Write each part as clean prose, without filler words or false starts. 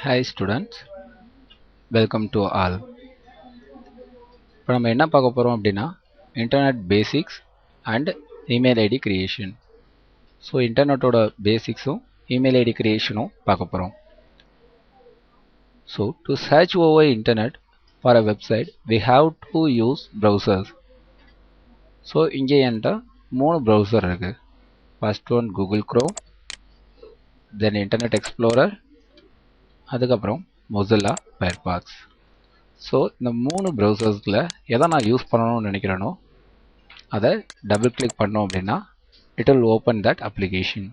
Hi students, welcome to all. இப்போ நம்ம என்ன பார்க்க போகிறோம் அப்படின்னா internet basics and email ID creation. So இன்டர்நெட்டோட பேசிக்ஸும் இமெயில் ஐடி கிரியேஷனும் பார்க்க போகிறோம். So to search over internet for a website we have to use browsers. So இங்கே என்கிட்ட 3 ப்ரௌசர் இருக்குது. First one Google Chrome, then Internet Explorer, அதுக்கப்புறம் Mozilla Firefox. So இந்த 3 ப்ரௌசர்ஸில் எதை நான் யூஸ் பண்ணணும்னு நினைக்கிறேனோ அதை டபுள் கிளிக் பண்ணோம் அப்படின்னா it will open that application.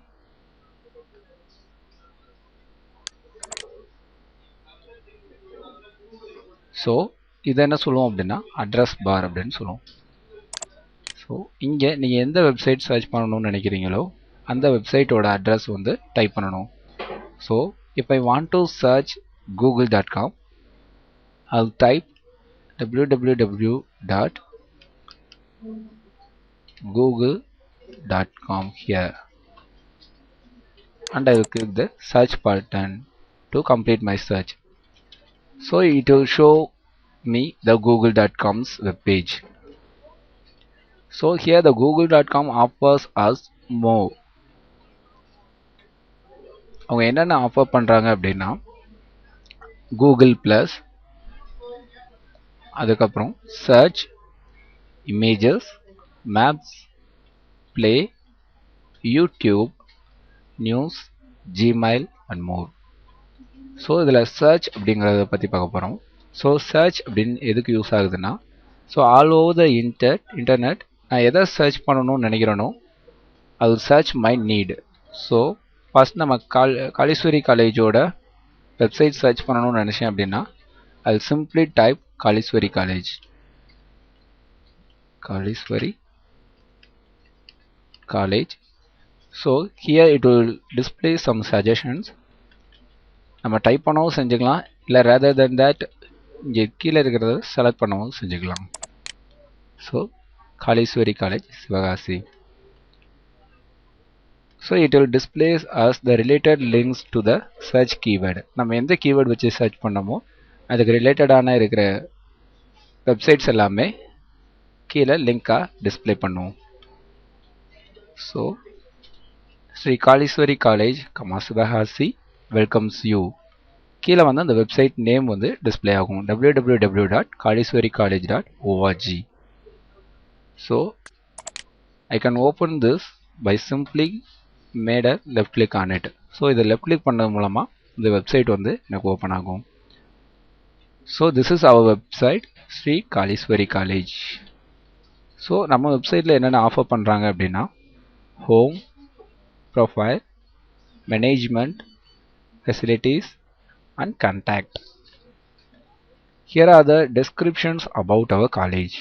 So இதை என்ன சொல்லுவோம் அப்படின்னா அட்ரஸ் பார் அப்படின்னு சொல்லுவோம். ஸோ இங்கே நீங்கள் எந்த வெப்சைட் சர்ச் பண்ணணும்னு நினைக்கிறீங்களோ அந்த வெப்சைட்டோட அட்ரஸ் வந்து டைப் பண்ணணும். So if I want to search google.com, I'll type www.google.com here and I will click the search button to complete my search. So it will show me the google.com's web page. So here the google.com offers us more. அவங்க என்னென்ன offer பண்ணுறாங்க அப்படின்னா Google plus, அதுக்கப்புறம் search, images, maps, play, YouTube, news, Gmail and more. So இதில் search அப்படிங்கிறத பற்றி பார்க்க போகிறோம். ஸோ சர்ச் அப்படின்னு எதுக்கு யூஸ் ஆகுதுன்னா so all over the internet நான் எதை சர்ச் பண்ணணும்னு நினைக்கிறேனோ அது search my need. So first நம்ம காளீஸ்வரி காலேஜோட வெப்சைட் சர்ச் பண்ணணும்னு நினச்சேன் அப்படின்னா அது simply type Kaleeswari college. So here it will display some suggestions. நம்ம டைப் பண்ணவும் செஞ்சுக்கலாம், இல்லை ரேதர் தென் தேட் இங்கே கீழே இருக்கிறத செலக்ட் பண்ணவும் செஞ்சுக்கலாம். So Kaleeswari college Sivakasi. So it will displays us the related links to the search keyword. நம்ம எந்த கீவேர்டு வச்சு சர்ச் பண்ணமோ அதுக்கு ரிலேட்டடான இருக்கிற வெப்சைட்ஸ் எல்லாமே கீழே லிங்காக டிஸ்பிளே பண்ணுவோம். So Sri Kaleeswari college Sivakasi welcomes you கீழே வந்து அந்த வெப்சைட் நேம் வந்து டிஸ்பிளே ஆகும், www.kaleeswaricollege.org. So I can open this by simply made a left click on it. So இதை லெஃப்ட் கிளிக் பண்ணது மூலமாக இந்த வெப்சைட் வந்து எனக்கு ஓப்பன் ஆகும். So this is our website Sri Kaleeswari college. So நம்ம வெப்சைட்டில் என்னென்ன ஆஃபர் பண்ணுறாங்க அப்படின்னா home, profile, management, facilities and contact. Here are the descriptions about our college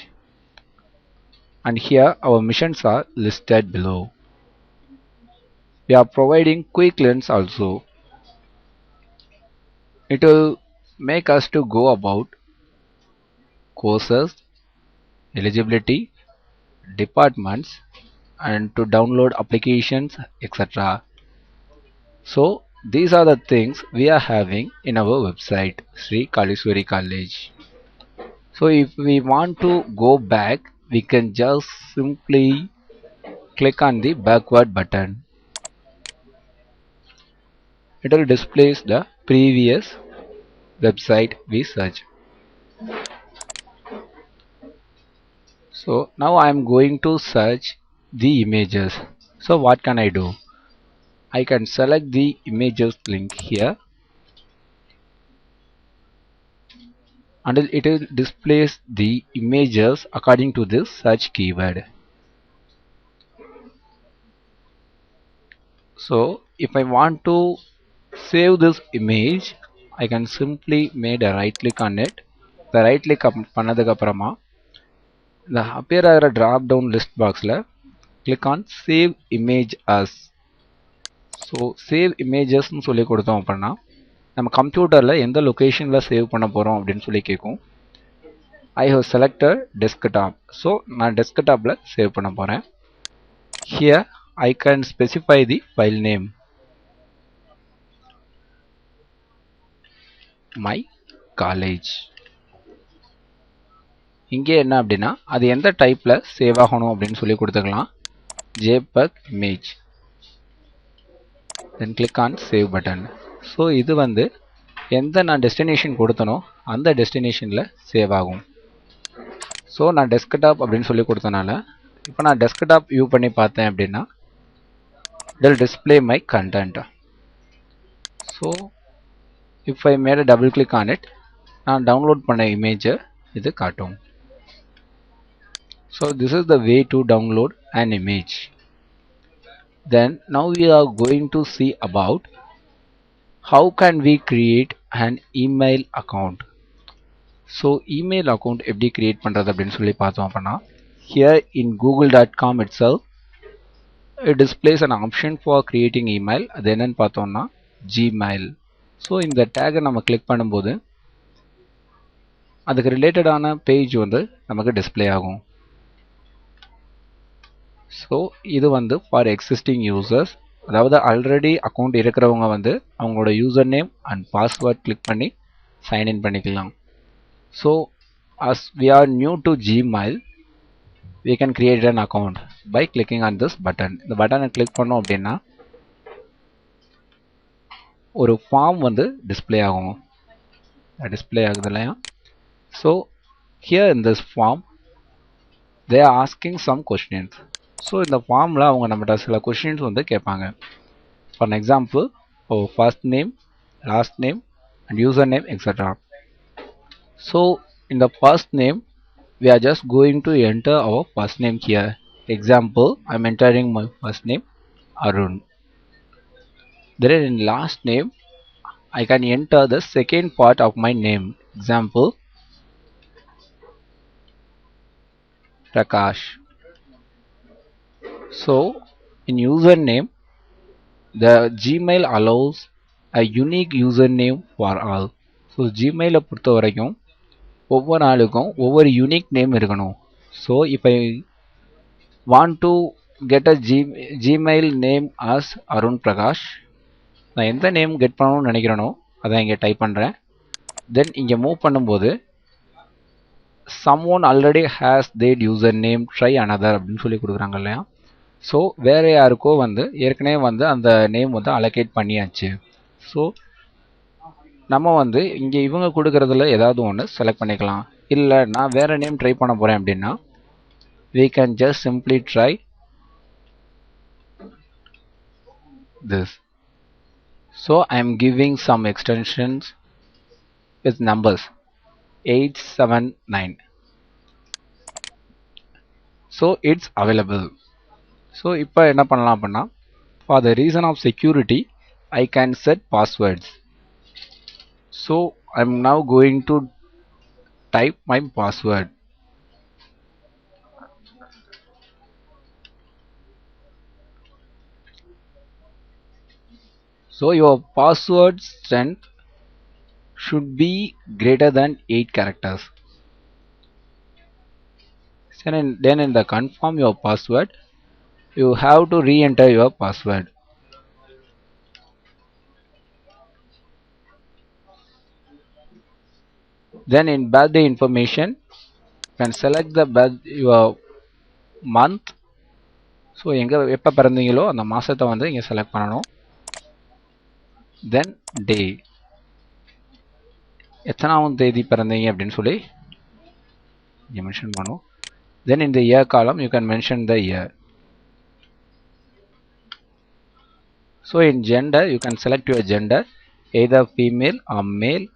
and here our missions are listed below. We are providing quick links also. It will make us to go about courses, eligibility, departments and to download applications etc. So these are the things we are having in our website Sri Kaleeswari College. So if we want to go back we can just simply click on the backward button. It will display the previous website we search. So now I am going to search the images. So what can I do? I can select the images link here and it will displays the images according to this search keyword. So if I want to save this image I can simply made a right click on it. The right click பண்ணதுக்கு அப்புறமா இந்த appear ஆகிற drop down list boxல click on save image as. So save இமேஜஸ்ன்னு சொல்லி கொடுத்தோம் அப்படின்னா நம்ம கம்ப்யூட்டரில் எந்த லொக்கேஷனில் சேவ் பண்ண போகிறோம் அப்படின்னு சொல்லி கேட்கும். I have selected desktop. So நான் டெஸ்க்டாப்பில் சேவ் பண்ண போகிறேன். Here I can specify the file name. my college. இங்கே என்ன அப்படின்னா அது எந்த டைப்ல சேவ் ஆகணும் அப்படின்னு சொல்லி கொடுத்துக்கலாம். JPEG image. Then click on save button. So இது வந்து எந்த நான் டெஸ்டினேஷன் கொடுத்தனோ அந்த டெஸ்டினேஷனில் சேவ் ஆகும். ஸோ நான் டெஸ்க்டாப் அப்படின்னு சொல்லி கொடுத்தனால இப்போ நான் டெஸ்க்டாப் வியூ பண்ணி பார்த்தேன் அப்படின்னா it will display my content. So if I made a double click on it, நான் download பண்ண image இது காட்டும். So this is the way to download an image. Then now we are going to see about how can we create an email account. So email account எப்படி create பண்றது அப்படின்னு சொல்லி பார்த்தோம் அப்படின்னா here in google.com itself it displays an option for creating email. அது என்னன்னு பார்த்தோம்னா Gmail. So இந்த டேகை நம்ம கிளிக் பண்ணும்போது அதுக்கு ரிலேட்டடான பேஜ் வந்து நமக்கு டிஸ்பிளே ஆகும். ஸோ இது வந்து ஃபார் எக்ஸிஸ்டிங் யூசர்ஸ், அதாவது ஆல்ரெடி அக்கௌண்ட் இருக்கிறவங்க வந்து அவங்களோட user name and password click பண்ணி சைன்இன் பண்ணிக்கலாம். So as we are new to Gmail, we can create an account by clicking on this button. இந்த பட்டனை கிளிக் பண்ணோம் அப்படின்னா ஒரு ஃபார்ம் வந்து டிஸ்பிளே ஆகும். டிஸ்பிளே ஆகுது இல்லையா? So here in this form they are asking some questions. So இந்த ஃபார்மில் அவங்க நம்மகிட்ட சில கொஷின்ஸ் வந்து கேட்பாங்க. For example first name, last name and user name etcetera. So in the first name we are just going to enter our first name here. Example, I am entering my first name Arun. Then in last name I can enter the second part of my name. Example, Prakash. So in username, the Gmail allows a unique username for all. So Gmail பொறுத்த வரைக்கும் ஒவ்வொரு ஆளுக்கும் ஒவ்வொரு unique name இருக்கணும். So இப்போ want to get a Gmail name as Arun Prakash, நான் எந்த name get பண்ணணும்னு நினைக்கிறேனோ அதை இங்கே டைப் பண்ணுறேன். தென் இங்கே மூவ் பண்ணும்போது someone already has their user name try another அப்படின்னு சொல்லி கொடுக்குறாங்க இல்லையா? ஸோ வேறு யாருக்கோ வந்து ஏற்கனவே வந்து அந்த நேம் வந்து அலோகேட் பண்ணியாச்சு. ஸோ நம்ம வந்து இங்கே இவங்க கொடுக்குறதுல ஏதாவது ஒன்று செலக்ட் பண்ணிக்கலாம். இல்லை நான் வேறு நேம் ட்ரை பண்ண போகிறேன் அப்படின்னா we can just simply try this. So I am giving some extensions with numbers 879. So it's available. So இப்போ என்ன பண்ணலாம் அப்படின்னா for the reason of security I can set passwords. So I'm now going to type my password. So your password strength should be greater than 8 characters. Then in the confirm your password, you have to re-enter your password. Then in birthday information, you can select the your month. So எங்கே எப்போ பிறந்தீங்களோ அந்த மாதத்தை வந்து இங்கே select பண்ணணும். தென் டே, எத்தனாவது தேதி பிறந்தீங்க அப்படின்னு சொல்லி இங்கே மென்ஷன் பண்ணும். தென் இந்த year column you can mention the year. So in gender you can select your gender either female or male.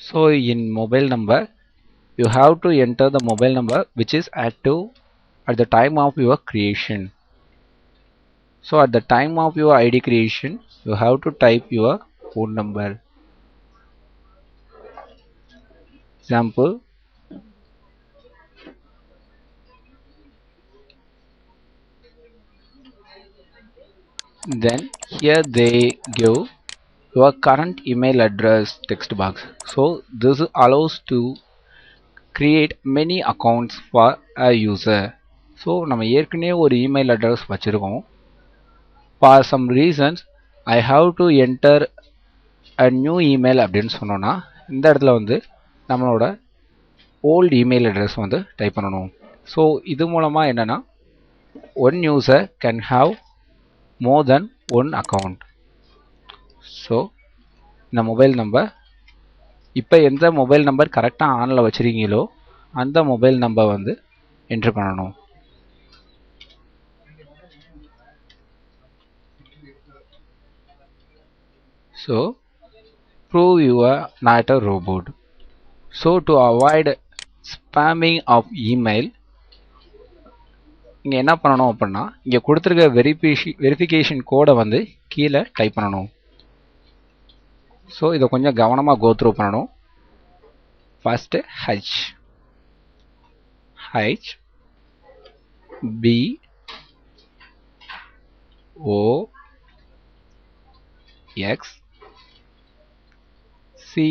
So in mobile number you have to enter the mobile number which is active at the time of your creation. So at the time of your ID creation you have to type your phone number. Example, then here they give your current email address text box. So this allows to create many accounts for a user. So நம்ம ஏற்கனவே ஒரு email address வச்சுருக்கோம். for some reasons I have to enter a new email அப்படின்னு சொன்னோம்னா இந்த இடத்துல வந்து நம்மளோட old email address வந்து டைப் பண்ணணும். ஸோ இது மூலமாக என்னன்னா one user can have more than one account. So இந்த மொபைல் நம்பர் இப்போ எந்த மொபைல் நம்பர் கரெக்டாக ஆனில் வச்சுருக்கீங்களோ அந்த மொபைல் நம்பர் வந்து என்ட்ரு பண்ணணும். So prove you are not a robot. So to avoid spamming of email இங்கே என்ன பண்ணணும் அப்படின்னா இங்கே கொடுத்துருக்க வெரிஃபிகேஷன் கோடை வந்து கீழே டைப் பண்ணணும். ஸோ இதை கொஞ்சம் கவனமாக கோ த்ரூ பண்ணணும். First H P O X C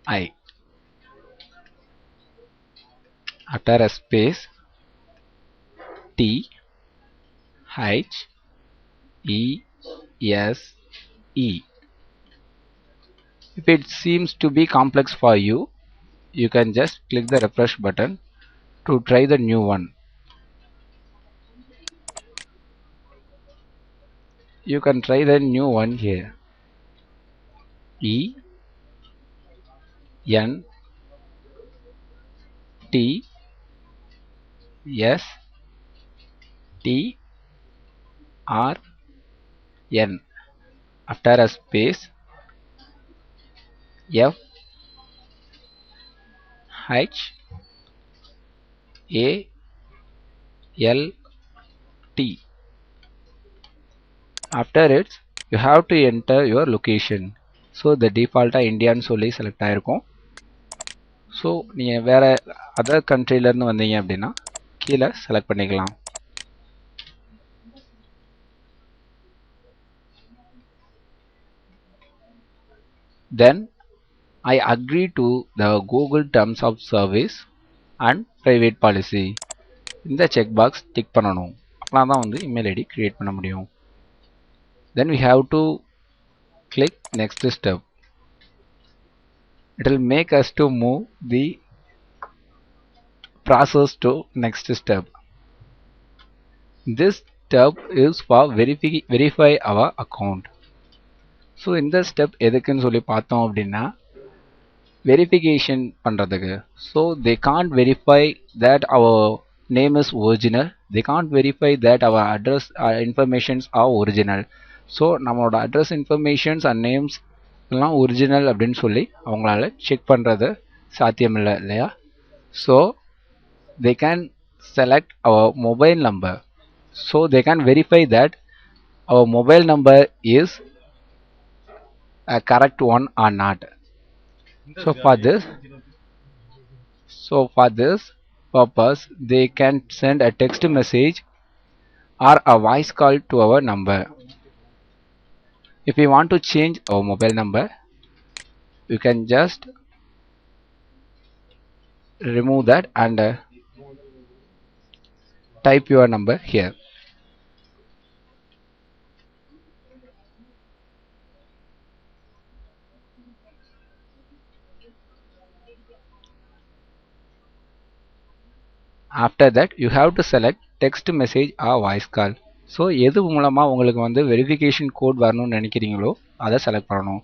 I after a space T H E S E. If it seems to be complex for you, you can just click the refresh button to try the new one. You can try the new one here. E N T S T R N after a space F H A L T. After it you have to enter your location. So the default Indian சொல்லி select ஆயிருக்கும். So நீங்கள் வேறு other கண்ட்ரிலேருந்து வந்தீங்க அப்படின்னா கீழே select பண்ணிக்கலாம். Then I agree to the Google Terms of Service and Private Policy. இந்த check box tick பண்ணணும். அப்படின்னா தான் வந்து இமெயில் ஐடி கிரியேட் பண்ண முடியும். Then we have to click next step. It will make us to move the process to next step. This step is for verify our account. So இந்த step எதுக்குன்னு சொல்லி பார்த்தோம் அப்படின்னா வெரிஃபிகேஷன் பண்ணுறதுக்கு. So they can't verify that our name is original. They can't verify that our address informations are original. So நம்மளோட address informations and names எல்லாம் original அப்படின்னு சொல்லி அவங்களால செக் பண்ணுறது சாத்தியமில்லை இல்லையா? So they can select our mobile number. So they can verify that our mobile number is a correct one or not. So for this purpose they can send a text message or a voice call to our number. If we want to change our mobile number, you can just remove that and type your number here. After that you have to select text message or voice call. So எது மூலமாக உங்களுக்கு வந்து verification code வரணும்னு நினைக்கிறீங்களோ அதை select பண்ணணும்.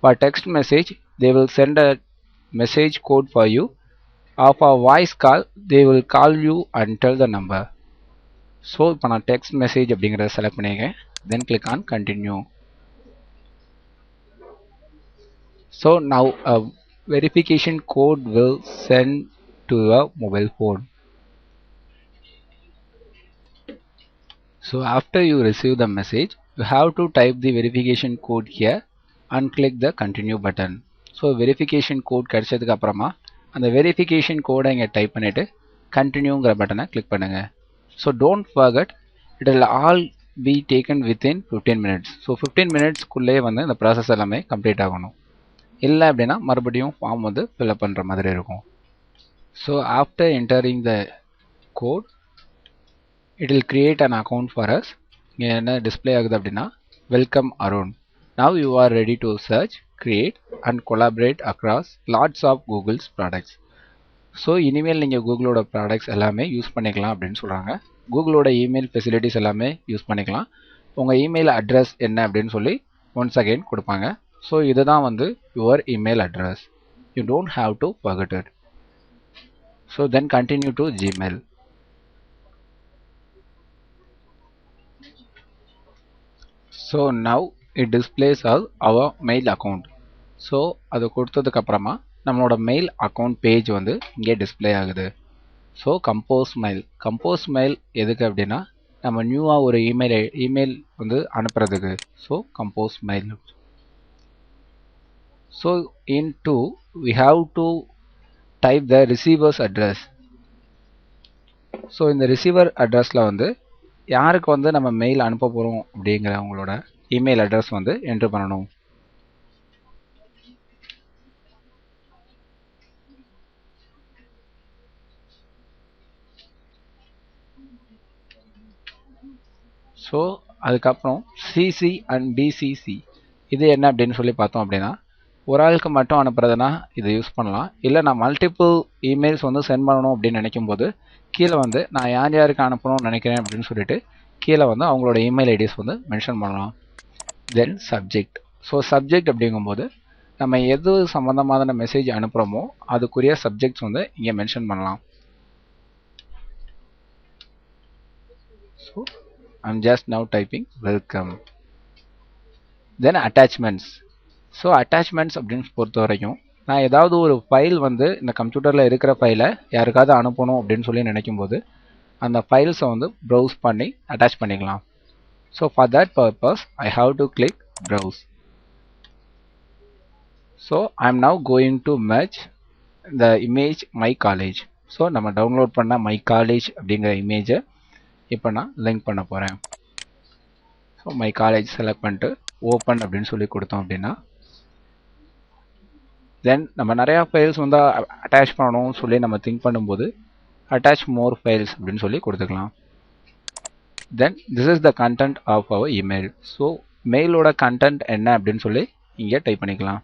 For text message they will send a message code for you. For voice call they will call you and tell the number. So இப்போ நான் டெக்ஸ்ட் மெசேஜ் அப்படிங்கிறத செலக்ட் பண்ணியிருக்கேன். Then click on continue. So now a verification code will sent to your mobile phone. So after you receive the message, you have to type the verification code here and click the continue button. So verification code கிடைச்சதுக்கு அப்புறமா அந்த verification code இங்க type பண்ணிட்டு continueங்கிற பட்டனை click பண்ணுங்க. So don't forget it will all be taken within 15 minutes. So 15 minutes குள்ளே வந்து இந்த ப்ராசஸ் எல்லாமே கம்ப்ளீட் ஆகணும். இல்லை அப்படின்னா மறுபடியும் ஃபார்ம் வந்து ஃபில்அப் பண்ணுற மாதிரி இருக்கும். So after entering the code, it will create an account for us. இங்க என்ன display ஆகுது அப்படின்னா welcome Arun. Now you are ready to search, create and collaborate across lots of Google's products. So இனிமேல் நீங்கள் கூகுளோட products எல்லாமே use பண்ணிக்கலாம் அப்படின்னு சொல்கிறாங்க. கூகுளோட இமெயில் ஃபெசிலிட்டிஸ் எல்லாமே யூஸ் பண்ணிக்கலாம். உங்கள் இமெயில் அட்ரஸ் என்ன அப்படின்னு சொல்லி ஒன்ஸ் அகெயின் கொடுப்பாங்க. ஸோ இதுதான் வந்து your email address. You don't have to forget it. So then continue to Gmail. So now it displays our mail account. So அது கொடுத்ததுக்கப்புறமா நம்மளோட மெயில் அக்கௌண்ட் பேஜ் வந்து இங்கே டிஸ்பிளே ஆகுது. ஸோ கம்போஸ் மெயில் எதுக்கு அப்படின்னா நம்ம நியூவாக ஒரு இமெயில் வந்து அனுப்புறதுக்கு. So compose mail. So into we have to type the receiver's address. So இந்த ரிசீவர் அட்ரஸில் வந்து யாருக்கு வந்து நம்ம மெயில் அனுப்ப போகிறோம் அப்படிங்கிற அவங்களோட இமெயில் அட்ரஸ் வந்து என்ட்ரு பண்ணணும். ஸோ அதுக்கப்புறம் சிசி அண்ட் பிசிசி இது என்ன அப்படின்னு சொல்லி பார்த்தோம் அப்படின்னா ஒரு ஆளுக்கு மட்டும் அனுப்புறதுனா இதை யூஸ் பண்ணலாம். இல்லை நான் மல்டிபிள் இமெயில்ஸ் வந்து சென்ட் பண்ணணும் அப்படின்னு நினைக்கும் போது கீழே வந்து நான் யார் யாருக்கு அனுப்பணும்னு நினைக்கிறேன் அப்படின்னு சொல்லிட்டு கீழே வந்து அவங்களோட இமெயில் ஐடிஸ் வந்து மென்ஷன் பண்ணலாம். தென் சப்ஜெக்ட். ஸோ சப்ஜெக்ட் அப்படிங்கும்போது நம்ம எது சம்மந்தமான மெசேஜ் அனுப்புகிறோமோ அதுக்குரிய சப்ஜெக்ட்ஸ் வந்து இங்கே மென்ஷன் பண்ணலாம். So I'm just now typing welcome. Then attachments. So attachments அப்படின்னு பொறுத்த வரைக்கும் நான் ஏதாவது ஒரு ஃபைல் வந்து இந்த கம்ப்யூட்டரில் இருக்கிற ஃபைலை யாருக்காவது அனுப்பணும் அப்படின்னு சொல்லி நினைக்கும் போது அந்த ஃபைல்ஸை வந்து ப்ரௌஸ் பண்ணி அட்டாச் பண்ணிக்கலாம். So for that purpose I have to click browse. So I am now going to merge the image my college. So நம்ம டவுன்லோட் பண்ண மை காலேஜ் அப்படிங்கிற இமேஜை இப்போ நான் லிங்க் பண்ண போகிறேன். ஸோ மை காலேஜ் செலக்ட் பண்ணிட்டு ஓப்பன் அப்படின்னு சொல்லி கொடுத்தோம் அப்படின்னா தென் நம்ம நிறையா ஃபைல்ஸ் வந்து அட்டாச் பண்ணணும்னு சொல்லி நம்ம திங்க் பண்ணும்போது அட்டாச் மோர் ஃபைல்ஸ் அப்படின்னு சொல்லி கொடுத்துக்கலாம். Then this is the content of our email. So மெயிலோட கண்டென்ட் என்ன அப்படின்னு சொல்லி இங்கே டைப் பண்ணிக்கலாம்.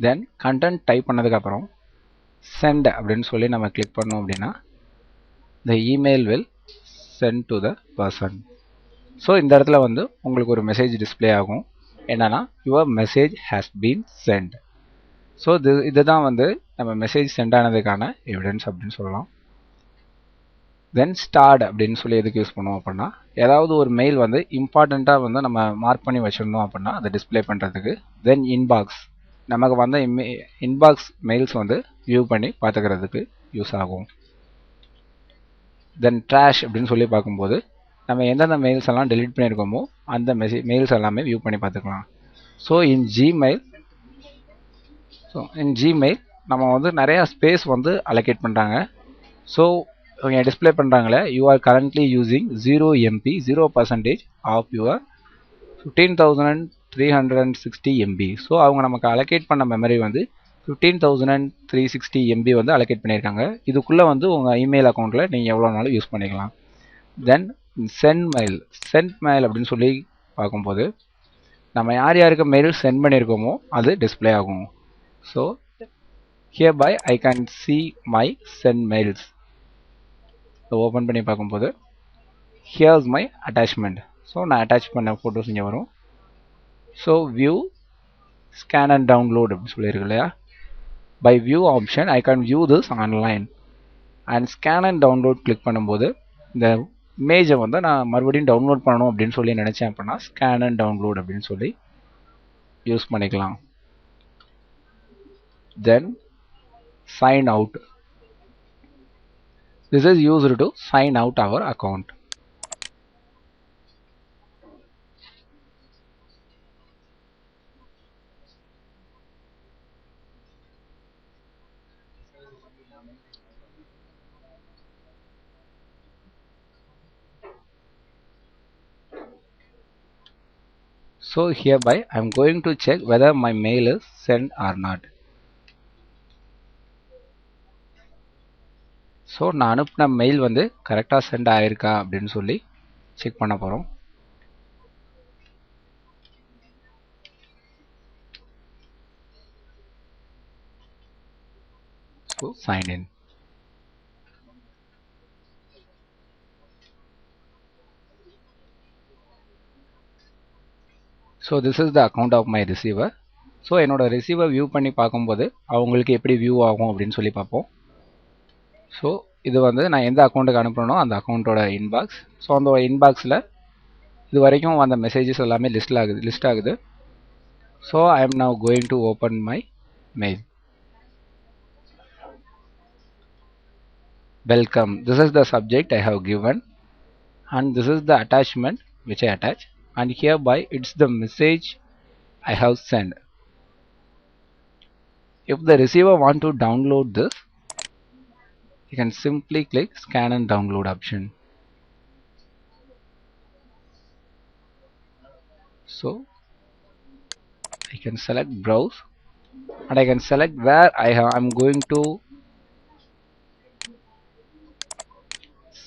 தென் கண்டென்ட் டைப் பண்ணதுக்கப்புறம் சென்ட் அப்படின்னு சொல்லி நம்ம கிளிக் பண்ணோம் அப்படின்னா the email will sent to the person. So இந்த இடத்துல வந்து உங்களுக்கு ஒரு மெசேஜ் டிஸ்பிளே ஆகும். என்னன்னா your message has been sent. So இதுதான் வந்து நம்ம மெசேஜ் சென்ட் ஆனதுக்கான எவிடன்ஸ் அப்படின்னு சொல்லலாம். தென் ஸ்டார்ட் அப்படின்னு சொல்லி எதுக்கு யூஸ் பண்ணுவோம் அப்படின்னா ஏதாவது ஒரு மெயில் வந்து இம்பார்ட்டண்ட்டாக வந்து நம்ம மார்க் பண்ணி வச்சுருந்தோம் அப்படின்னா அதை டிஸ்பிளே பண்ணுறதுக்கு. தென் இன்பாக்ஸ். நமக்கு வந்த இன்பாக்ஸ் மெயில்ஸ் வந்து வியூ பண்ணி பார்த்துக்கிறதுக்கு யூஸ் ஆகும். தென் ட்ராஷ் அப்படின்னு சொல்லி பார்க்கும்போது நம்ம எந்தெந்த மெயில்ஸ் எல்லாம் டெலிட் பண்ணியிருக்கோமோ அந்த மெயில்ஸ் எல்லாமே வியூ பண்ணி பார்த்துக்கலாம். ஸோ இன் ஜிமெயில் நம்ம வந்து நிறையா ஸ்பேஸ் வந்து அலோகேட் பண்ணுறாங்க. ஸோ இங்கே டிஸ்பிளே பண்ணுறாங்களே you are currently using 0% of your 15,360 MB. So அவங்க நமக்கு அலோகேட் பண்ண மெமரி வந்து 15,360 MB வந்து அலோகேட் பண்ணியிருக்காங்க. இதுக்குள்ளே வந்து உங்கள் இமெயில் அக்கௌண்ட்டில் நீங்கள் எவ்வளோ நாளும் யூஸ் பண்ணிக்கலாம். தென் சென்ட் மெயில் அப்படின்னு சொல்லி பார்க்கும்போது நம்ம யார் யாருக்கு மெயில் சென்ட் பண்ணியிருக்கோமோ அது டிஸ்பிளே ஆகும். So here by I can see my sent mails. Open பண்ணி பார்க்கும்போது ஹியர்ஸ் மை அட்டாச்மெண்ட். ஸோ நான் அட்டாச் பண்ண ஃபோட்டோஸ் இங்கே வரும். So view scan and download அப்படின்னு சொல்லியிருக்கு இல்லையா. By view option I can view this online and scan and download click பண்ணும்போது இந்த இமேஜை வந்து நான் மறுபடியும் டவுன்லோட் பண்ணணும் அப்படின்னு சொல்லி நினச்சேன் அப்படின்னா ஸ்கேன் அண்ட் டவுன்லோட் அப்படின்னு சொல்லி யூஸ் பண்ணிக்கலாம். Then sign out. This is used to sign out our account. So hereby I'm going to check whether my mail is sent or not. So நான் அனுப்பின மெயில் வந்து கரெக்டாக சென்ட் ஆயிருக்கா அப்படின்னு சொல்லி செக் பண்ண போகிறோம். So sign in. So this is the account of my receiver. So என்னோட ரிசீவர் வியூ பண்ணி பார்க்கும்போது அவங்களுக்கு எப்படி வியூ ஆகும் அப்படின்னு சொல்லி பார்ப்போம். ஸோ இது வந்து நான் எந்த அக்கௌண்ட்டுக்கு அனுப்புனோ அந்த அக்கௌண்ட்டோட இன்பாக்ஸ். ஸோ அந்த இன்பாக்ஸில் இது வரைக்கும் அந்த மெசேஜஸ் எல்லாமே லிஸ்ட் ஆகுது. So I am now going to open my mail. Welcome. This is the subject I have given, and this is the attachment which I attach, and hereby it's the message I have sent. If the receiver want to download this, you can simply click scan and download option. So I can select browse, and I can select where I'm going to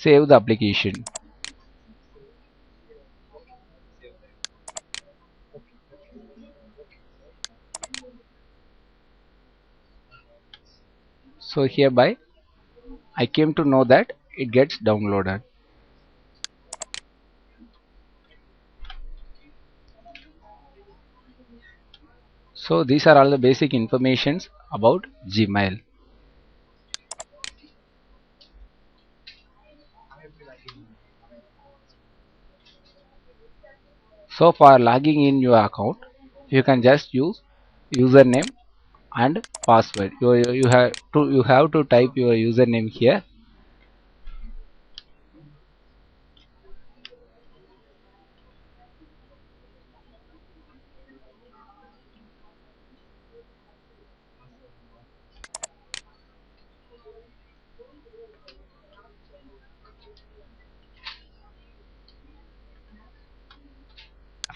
save the application. So hereby I came to know that it gets downloaded. So these are all the basic informations about Gmail. So for logging in your account, you can just use username and password. You have to type your username here.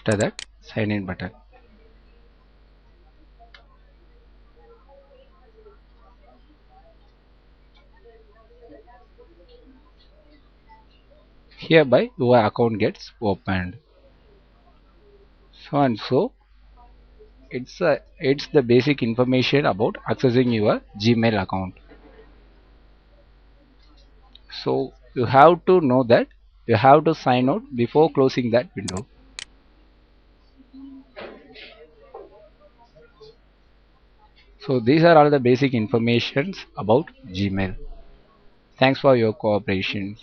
After that, sign in button. Hereby your account gets opened. So and so it's the basic information about accessing your Gmail account. So you have to know that you have to sign out before closing that window. So these are all the basic informations about Gmail. Thanks for your cooperation.